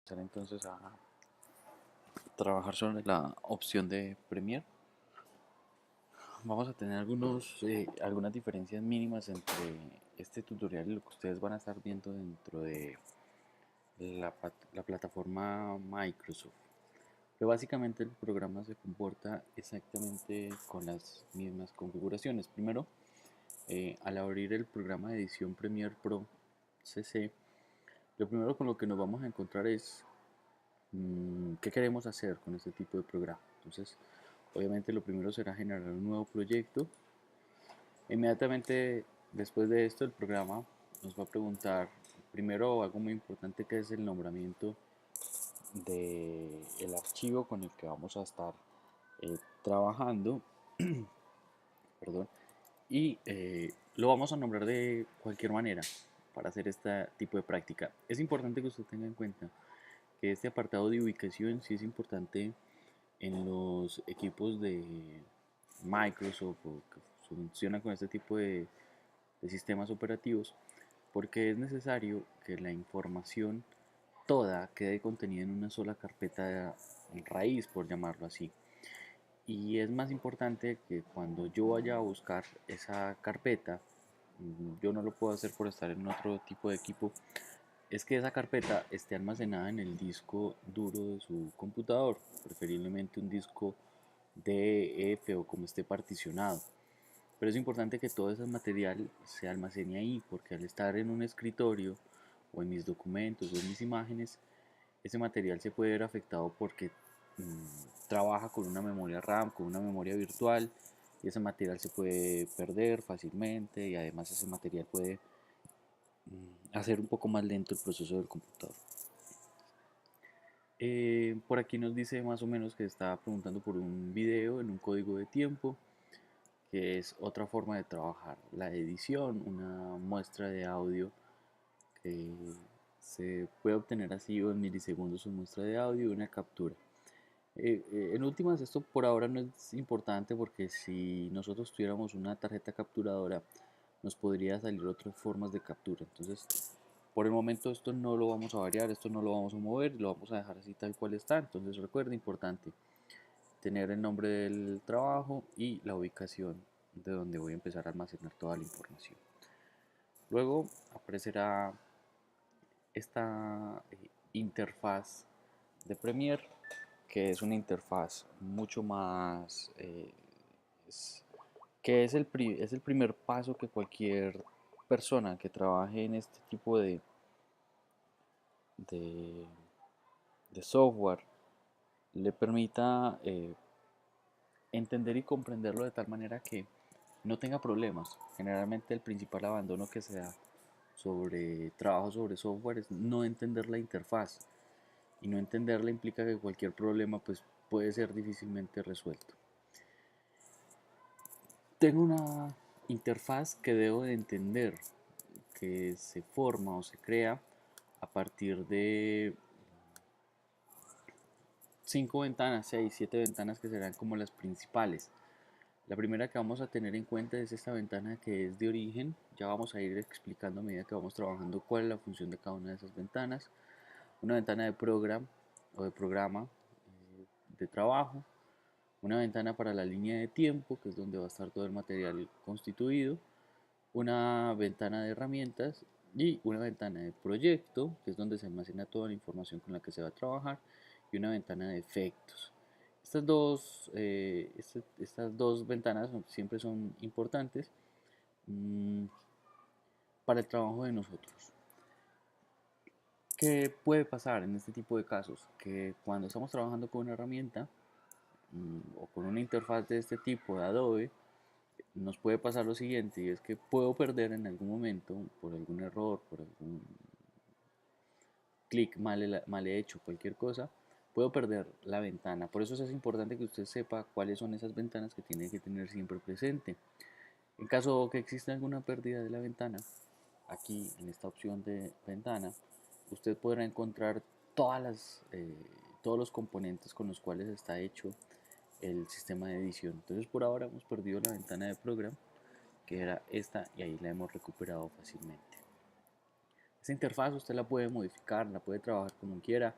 Empezar entonces a trabajar sobre la opción de Premiere. Vamos a tener algunas diferencias mínimas entre este tutorial y lo que ustedes van a estar viendo dentro de la plataforma Microsoft. Pero básicamente el programa se comporta exactamente con las mismas configuraciones. Primero, al abrir el programa de edición Premiere Pro CC, lo primero con lo que nos vamos a encontrar es qué queremos hacer con este tipo de programa. Entonces, obviamente lo primero será generar un nuevo proyecto. Inmediatamente después de esto, el programa nos va a preguntar primero algo muy importante, que es el nombramiento del archivo con el que vamos a estar trabajando. Perdón. Y lo vamos a nombrar de cualquier manera para hacer este tipo de práctica. Es importante que usted tenga en cuenta que este apartado de ubicación sí es importante en los equipos de Microsoft o que funcionan con este tipo de sistemas operativos, porque es necesario que la información toda quede contenida en una sola carpeta raíz, por llamarlo así. Y es más importante que cuando yo vaya a buscar esa carpeta, yo no lo puedo hacer por estar en otro tipo de equipo, es que esa carpeta esté almacenada en el disco duro de su computador, preferiblemente un disco DEF o como esté particionado. Pero es importante que todo ese material se almacene ahí, porque al estar en un escritorio o en mis documentos o en mis imágenes, ese material se puede ver afectado porque trabaja con una memoria RAM, con una memoria virtual, y ese material se puede perder fácilmente y además ese material puede hacer un poco más lento el proceso del computador. Por aquí nos dice más o menos que está preguntando por un video en un código de tiempo, que es otra forma de trabajar la edición, una muestra de audio que se puede obtener así o en milisegundos su muestra de audio y una captura. En últimas, esto por ahora no es importante porque si nosotros tuviéramos una tarjeta capturadora, nos podría salir otras formas de captura. Entonces, por el momento esto no lo vamos a variar, esto no lo vamos a mover, lo vamos a dejar así tal cual está. Entonces, recuerda, importante, tener el nombre del trabajo y la ubicación de donde voy a empezar a almacenar toda la información. Luego aparecerá esta interfaz de Premiere, que es una interfaz mucho más es- que es el primer paso que cualquier persona que trabaje en este tipo de, de software le permita entender y comprenderlo de tal manera que no tenga problemas. Generalmente el principal abandono que se da sobre trabajo sobre software es no entender la interfaz, y no entenderla implica que cualquier problema pues puede ser difícilmente resuelto. Tengo una interfaz que debo de entender, que se forma o se crea a partir de 5 ventanas, 6, 7 ventanas que serán como las principales. La primera que vamos a tener en cuenta es esta ventana que es de origen. Ya vamos a ir explicando a medida que vamos trabajando cuál es la función de cada una de esas ventanas. Una ventana de program o de programa de trabajo. Una ventana para la línea de tiempo, que es donde va a estar todo el material constituido. Una ventana de herramientas y una ventana de proyecto, que es donde se almacena toda la información con la que se va a trabajar, y una ventana de efectos. Estas dos ventanas siempre son importantes mmm, para el trabajo de nosotros. ¿Qué puede pasar en este tipo de casos? Que cuando estamos trabajando con una herramienta o con una interfaz de este tipo de Adobe, nos puede pasar lo siguiente, y es que puedo perder en algún momento, por algún error, por algún clic mal hecho, cualquier cosa, puedo perder la ventana. Por eso es importante que usted sepa cuáles son esas ventanas que tiene que tener siempre presente. En caso que exista alguna pérdida de la ventana, aquí en esta opción de ventana, usted podrá encontrar todos los componentes con los cuales está hecho el sistema de edición. Entonces por ahora hemos perdido la ventana de program, que era esta, y ahí la hemos recuperado fácilmente. Esta interfaz usted la puede modificar, la puede trabajar como quiera.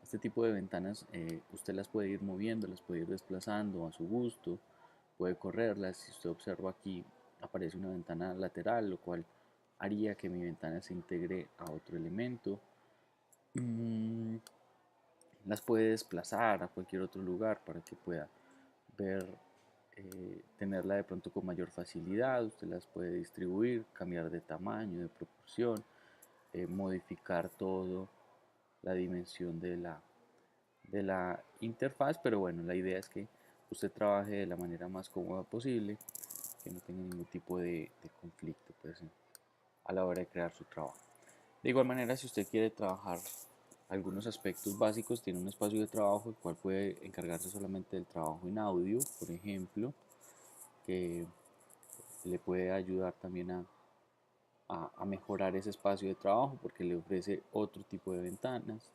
Este tipo de ventanas usted las puede ir moviendo, las puede ir desplazando a su gusto, puede correrlas. Si usted observa aquí aparece una ventana lateral, lo cual haría que mi ventana se integre a otro elemento. Las puede desplazar a cualquier otro lugar para que pueda ver, tenerla de pronto con mayor facilidad. Usted las puede distribuir, cambiar de tamaño, de proporción, modificar todo la dimensión de la interfaz, pero bueno, la idea es que usted trabaje de la manera más cómoda posible, que no tenga ningún tipo de conflicto pues, a la hora de crear su trabajo. De igual manera, si usted quiere trabajar algunos aspectos básicos, tiene un espacio de trabajo el cual puede encargarse solamente del trabajo en audio, por ejemplo, que le puede ayudar también a mejorar ese espacio de trabajo porque le ofrece otro tipo de ventanas.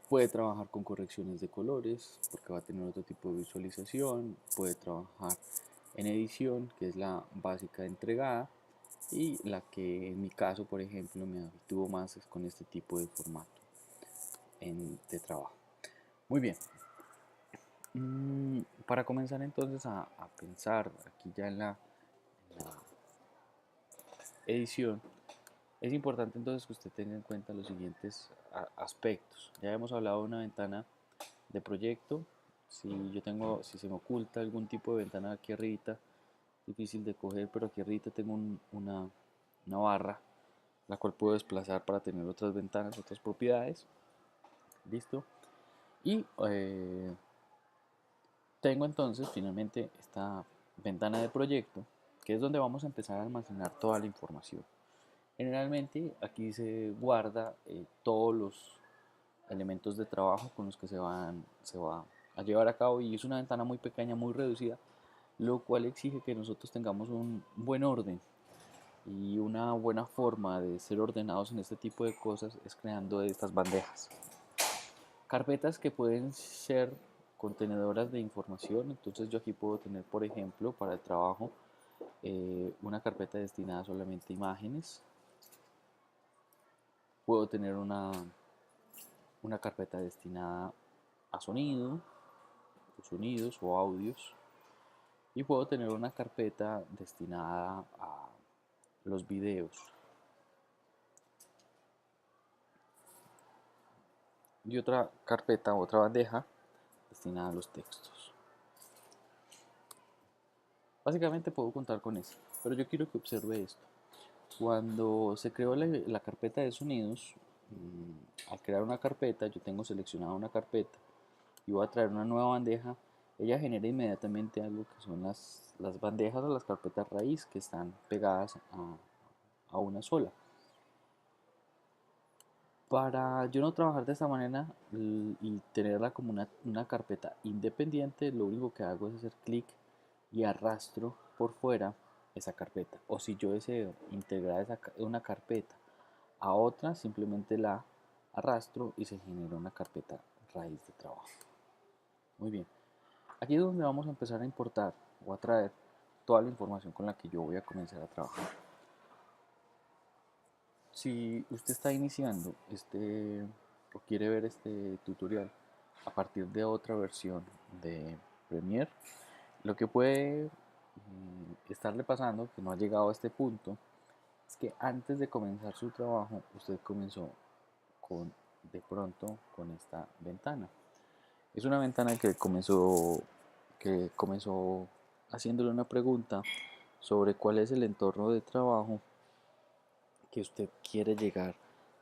Puede trabajar con correcciones de colores porque va a tener otro tipo de visualización. Puede trabajar en edición, que es la básica entregada, y la que en mi caso, por ejemplo, me habitúo más es con este tipo de formato de trabajo. Muy bien. Para comenzar entonces a pensar aquí ya en la edición, es importante entonces que usted tenga en cuenta los siguientes aspectos. Ya hemos hablado de una ventana de proyecto. Si se me oculta algún tipo de ventana aquí arriba, difícil de coger, pero aquí arriba tengo una barra la cual puedo desplazar para tener otras ventanas, otras propiedades. Listo. Y tengo entonces finalmente esta ventana de proyecto, que es donde vamos a empezar a almacenar toda la información. Generalmente aquí se guarda todos los elementos de trabajo con los que se va a llevar a cabo, y es una ventana muy pequeña, muy reducida, lo cual exige que nosotros tengamos un buen orden, y una buena forma de ser ordenados en este tipo de cosas es creando estas bandejas. Carpetas que pueden ser contenedoras de información. Entonces yo aquí puedo tener, por ejemplo, para el trabajo, una carpeta destinada solamente a imágenes. Puedo tener una carpeta destinada a sonidos o audios. Y puedo tener una carpeta destinada a los videos. Y otra carpeta, otra bandeja destinada a los textos. Básicamente puedo contar con eso, pero yo quiero que observe esto. Cuando se creó la carpeta de sonidos, al crear una carpeta, yo tengo seleccionada una carpeta y voy a traer una nueva bandeja. Ella genera inmediatamente algo que son las bandejas o las carpetas raíz que están pegadas a una sola. Para yo no trabajar de esta manera y tenerla como una carpeta independiente, lo único que hago es hacer clic y arrastro por fuera esa carpeta. O si yo deseo integrar una carpeta a otra, simplemente la arrastro y se genera una carpeta raíz de trabajo. Muy bien. Aquí es donde vamos a empezar a importar o a traer toda la información con la que yo voy a comenzar a trabajar. Si usted está iniciando o quiere ver este tutorial a partir de otra versión de Premiere, lo que puede estarle pasando, que no ha llegado a este punto, es que antes de comenzar su trabajo, usted comenzó de pronto con esta ventana. Es una ventana que comenzó haciéndole una pregunta sobre cuál es el entorno de trabajo que usted quiere llegar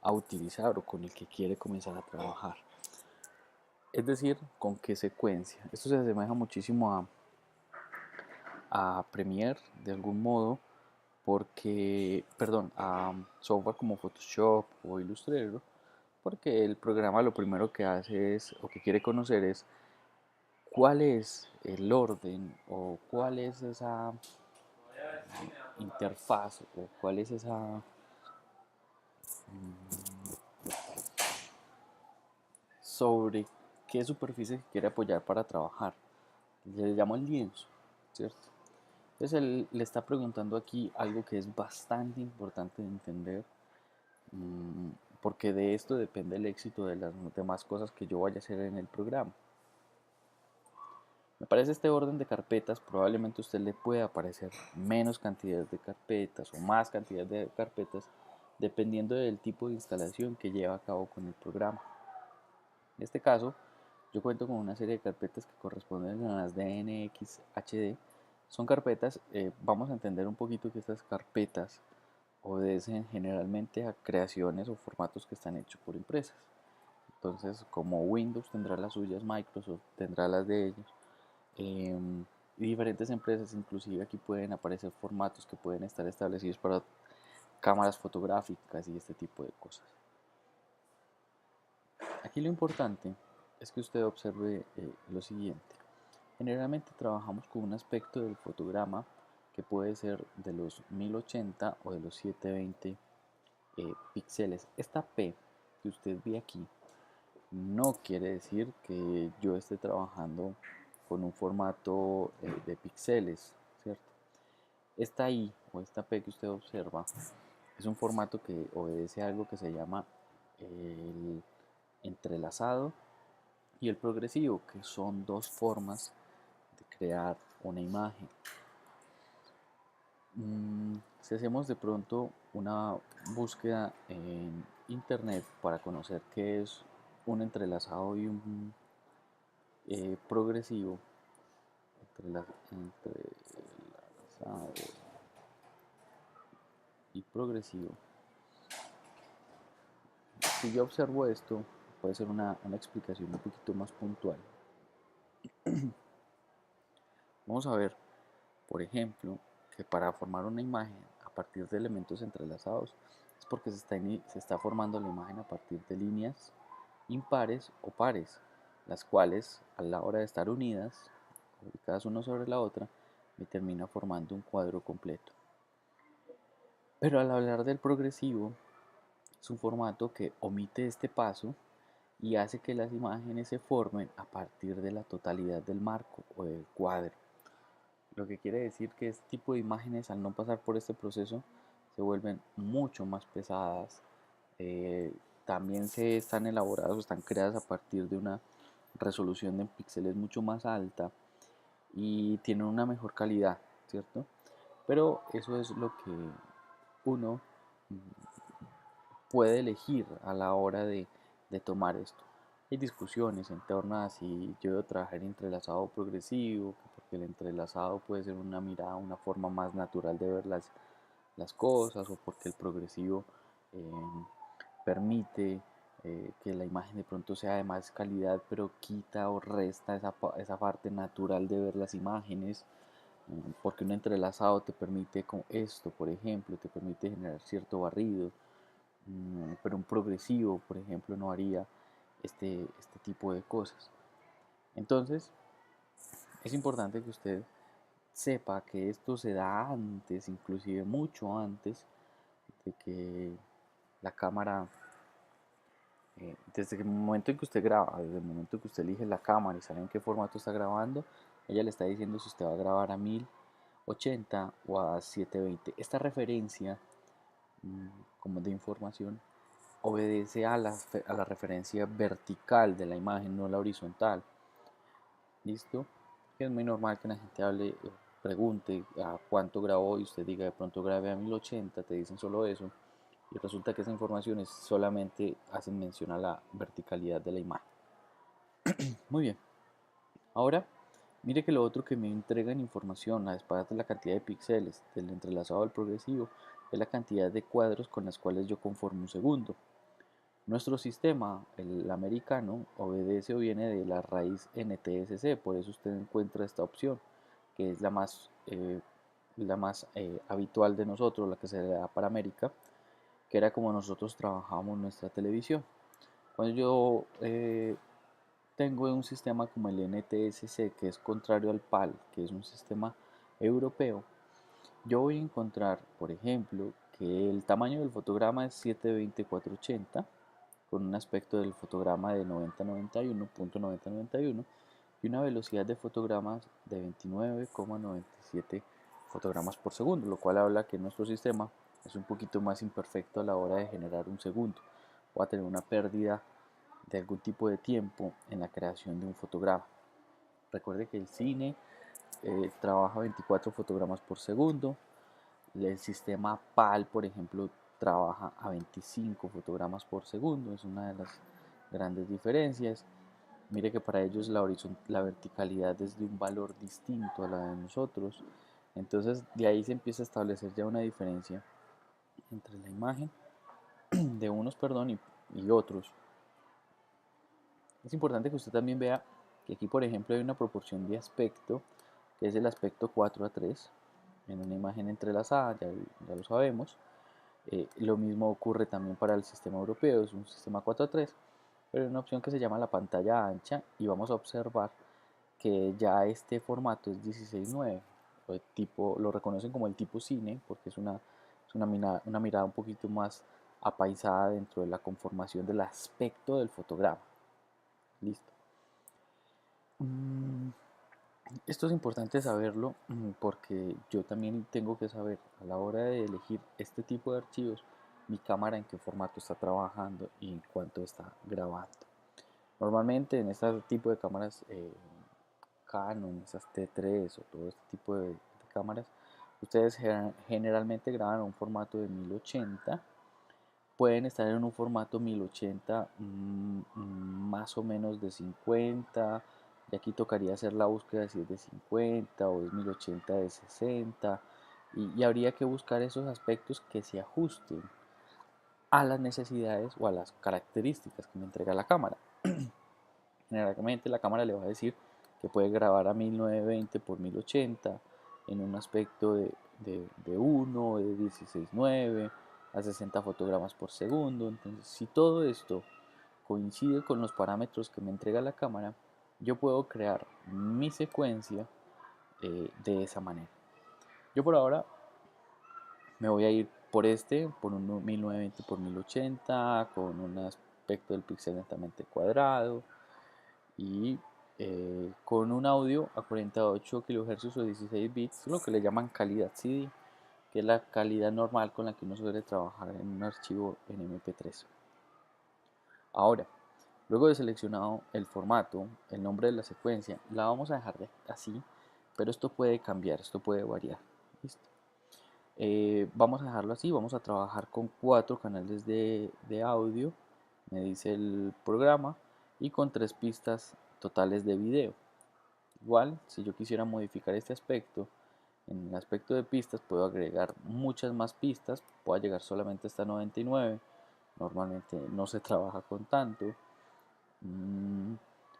a utilizar o con el que quiere comenzar a trabajar. Es decir, con qué secuencia. Esto se asemeja muchísimo a Premiere de algún modo, a software como Photoshop o Illustrator, porque el programa lo primero que hace es, o que quiere conocer es, cuál es el orden o cuál es esa interfaz o cuál es esa sobre qué superficie quiere apoyar para trabajar. Le llamo el lienzo, ¿cierto? Entonces él le está preguntando aquí algo que es bastante importante de entender, porque de esto depende el éxito de las demás cosas que yo vaya a hacer en el programa. Me parece este orden de carpetas, probablemente a usted le pueda aparecer menos cantidades de carpetas o más cantidades de carpetas, dependiendo del tipo de instalación que lleva a cabo con el programa. En este caso, yo cuento con una serie de carpetas que corresponden a las DNxHD. Son carpetas, vamos a entender un poquito que estas carpetas obedecen generalmente a creaciones o formatos que están hechos por empresas. Entonces, como Windows tendrá las suyas, Microsoft tendrá las de ellos. Y diferentes empresas, inclusive aquí pueden aparecer formatos que pueden estar establecidos para cámaras fotográficas y este tipo de cosas. Aquí lo importante es que usted observe lo siguiente. Generalmente trabajamos con un aspecto del fotograma que puede ser de los 1080 o de los 720 píxeles. Esta P que usted ve aquí no quiere decir que yo esté trabajando con un formato de píxeles, ¿cierto? Esta I o esta P que usted observa es un formato que obedece a algo que se llama el entrelazado y el progresivo, que son dos formas de crear una imagen. Si hacemos de pronto una búsqueda en internet para conocer qué es un entrelazado y un progresivo, entrelazado y progresivo, si yo observo esto, puede ser una explicación un poquito más puntual. Vamos a ver, por ejemplo, que para formar una imagen a partir de elementos entrelazados es porque se está formando la imagen a partir de líneas impares o pares, las cuales a la hora de estar unidas, ubicadas una sobre la otra, me termina formando un cuadro completo. Pero al hablar del progresivo, es un formato que omite este paso y hace que las imágenes se formen a partir de la totalidad del marco o del cuadro. Lo que quiere decir que este tipo de imágenes, al no pasar por este proceso, se vuelven mucho más pesadas. eh, También se están elaboradas o están creadas a partir de una resolución de píxeles mucho más alta y tienen una mejor calidad, ¿cierto? Pero eso es lo que uno puede elegir a la hora de tomar esto. Hay discusiones en torno a si yo debo trabajar entrelazado o progresivo, porque el entrelazado puede ser una mirada, una forma más natural de ver las cosas, o porque el progresivo eh, permite que la imagen de pronto sea de más calidad, pero quita o resta esa parte natural de ver las imágenes, porque un entrelazado te permite con esto, por ejemplo, te permite generar cierto barrido, pero un progresivo, por ejemplo, no haría este tipo de cosas. Entonces, es importante que usted sepa que esto se da antes, inclusive mucho antes de que la cámara, desde el momento en que usted graba, desde el momento en que usted elige la cámara y sabe en qué formato está grabando, ella le está diciendo si usted va a grabar a 1080 o a 720. Esta referencia como de información obedece a la referencia vertical de la imagen, no la horizontal. ¿Listo? Es muy normal que la gente hable, pregunte a cuánto grabó y usted diga de pronto grabe a 1080, te dicen solo eso, y resulta que esa información es solamente hacen mención a la verticalidad de la imagen. Muy bien. Ahora, mire que lo otro que me entregan información, además de la cantidad de píxeles, del entrelazado al progresivo, es la cantidad de cuadros con las cuales yo conformo un segundo. Nuestro sistema, el americano, obedece o viene de la raíz NTSC, por eso usted encuentra esta opción, que es la más habitual de nosotros, la que se le da para América, que era como nosotros trabajamos nuestra televisión. Cuando yo tengo un sistema como el NTSC, que es contrario al PAL, que es un sistema europeo, yo voy a encontrar, por ejemplo, que el tamaño del fotograma es 720x480 con un aspecto del fotograma de 9091.9091 y una velocidad de fotogramas de 29,97 fotogramas por segundo, lo cual habla que nuestro sistema es un poquito más imperfecto a la hora de generar un segundo. o a tener una pérdida de algún tipo de tiempo en la creación de un fotograma. Recuerde que el cine trabaja 24 fotogramas por segundo, el sistema PAL, por ejemplo, trabaja a 25 fotogramas por segundo, es una de las grandes diferencias. Mire que para ellos la verticalidad es de un valor distinto a la de nosotros. Entonces de ahí se empieza a establecer ya una diferencia entre la imagen de unos, perdón, y otros. Es importante que usted también vea que aquí, por ejemplo, hay una proporción de aspecto, que es el aspecto 4:3, en una imagen entrelazada, ya lo sabemos. Lo mismo ocurre también para el sistema europeo, es un sistema 4:3, pero hay una opción que se llama la pantalla ancha y vamos a observar que ya este formato es 16:9, lo reconocen como el tipo cine, porque una mirada un poquito más apaisada dentro de la conformación del aspecto del fotograma. Listo. Mm, Esto es importante saberlo porque yo también tengo que saber a la hora de elegir este tipo de archivos mi cámara en qué formato está trabajando y en cuánto está grabando. Normalmente en este tipo de cámaras Canon, esas T3 o todo este tipo de cámaras, ustedes generalmente graban en un formato de 1080. Pueden estar en un formato 1080 más o menos de 50, y aquí tocaría hacer la búsqueda si es de 50 o es 1080 de 60, y habría que buscar esos aspectos que se ajusten a las necesidades o a las características que me entrega la cámara. Generalmente la cámara le va a decir que puede grabar a 1920 por 1080 en un aspecto de 1, de 16:9, a 60 fotogramas por segundo. Entonces, si todo esto coincide con los parámetros que me entrega la cámara, yo puedo crear mi secuencia de esa manera. Yo por ahora me voy a ir por un 1920 por 1080, con un aspecto del píxel netamente cuadrado y con un audio a 48 kHz o 16 bits, lo que le llaman calidad CD, que es la calidad normal con la que uno suele trabajar en un archivo en MP3. Ahora, luego de seleccionado el formato, el nombre de la secuencia, la vamos a dejar así, pero esto puede cambiar, esto puede variar. ¿Listo? Vamos a dejarlo así, vamos a trabajar con 4 canales de audio, me dice el programa, y con 3 pistas totales de video. Igual, si yo quisiera modificar este aspecto, en el aspecto de pistas puedo agregar muchas más pistas, puedo llegar solamente hasta 99, normalmente no se trabaja con tanto,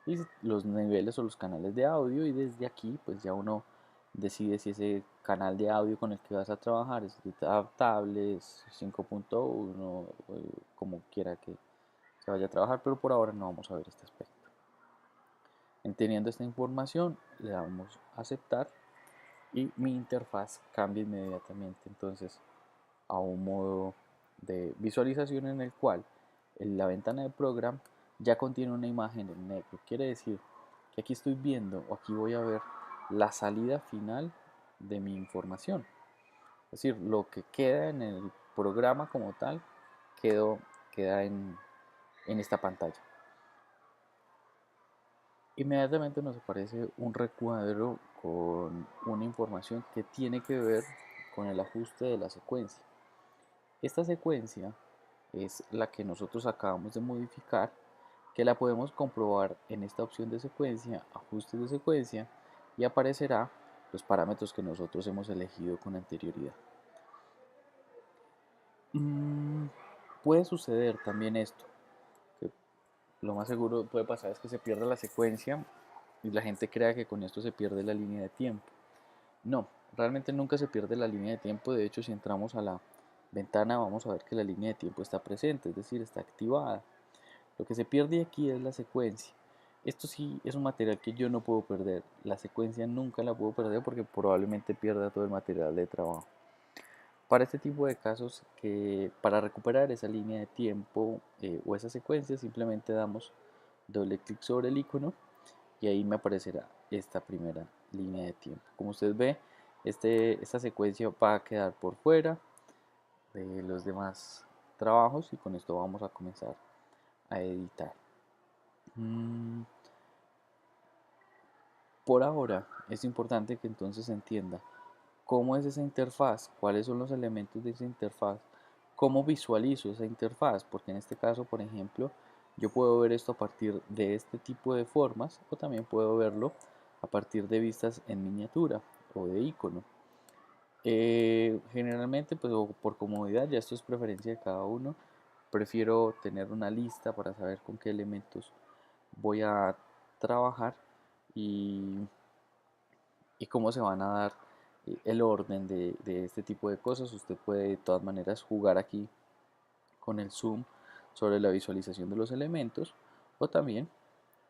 y los niveles o los canales de audio, y desde aquí pues ya uno decide si ese canal de audio con el que vas a trabajar es adaptable, es 5.1, como quiera que se vaya a trabajar, pero por ahora no vamos a ver este aspecto. Teniendo esta información, le damos a aceptar y mi interfaz cambia inmediatamente entonces a un modo de visualización en el cual en la ventana de program ya contiene una imagen en negro. Quiere decir que aquí estoy viendo o aquí voy a ver la salida final de mi información. Es decir, lo que queda en el programa como tal queda en esta pantalla. Inmediatamente nos aparece un recuadro con una información que tiene que ver con el ajuste de la secuencia. Esta secuencia es la que nosotros acabamos de modificar, que la podemos comprobar en esta opción de secuencia, ajustes de secuencia, y aparecerá los parámetros que nosotros hemos elegido con anterioridad. Puede suceder también esto, que lo más seguro puede pasar es que se pierda la secuencia y la gente crea que con esto se pierde la línea de tiempo. No, realmente nunca se pierde la línea de tiempo. De hecho, si entramos a la ventana vamos a ver que la línea de tiempo está presente, es decir, está activada. Lo que se pierde aquí es la secuencia. Esto sí es un material que yo no puedo perder. La secuencia nunca la puedo perder porque probablemente pierda todo el material de trabajo. Para este tipo de casos, para recuperar esa línea de tiempo o esa secuencia, simplemente damos doble clic sobre el icono y ahí me aparecerá esta primera línea de tiempo. Como usted ve, esta secuencia va a quedar por fuera de los demás trabajos y con esto vamos a comenzar a editar. Mm, Por ahora es importante que entonces entienda cómo es esa interfaz, cuáles son los elementos de esa interfaz, cómo visualizo esa interfaz, porque en este caso, por ejemplo, yo puedo ver esto a partir de este tipo de formas o también puedo verlo a partir de vistas en miniatura o de icono. Generalmente, pues por comodidad, ya esto es preferencia de cada uno, prefiero tener una lista para saber con qué elementos voy a trabajar y, y cómo se van a dar el orden de este tipo de cosas. Usted puede de todas maneras jugar aquí con el zoom sobre la visualización de los elementos o también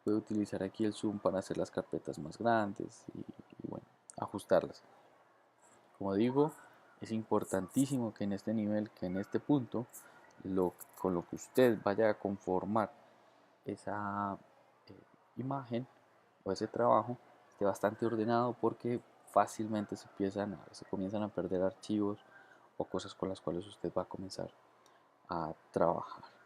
puede utilizar aquí el zoom para hacer las carpetas más grandes y bueno, ajustarlas. Como digo, es importantísimo que en este nivel, que en este punto, con lo que usted vaya a conformar esa imagen o ese trabajo esté bastante ordenado porque fácilmente se comienzan a perder archivos o cosas con las cuales usted va a comenzar a trabajar.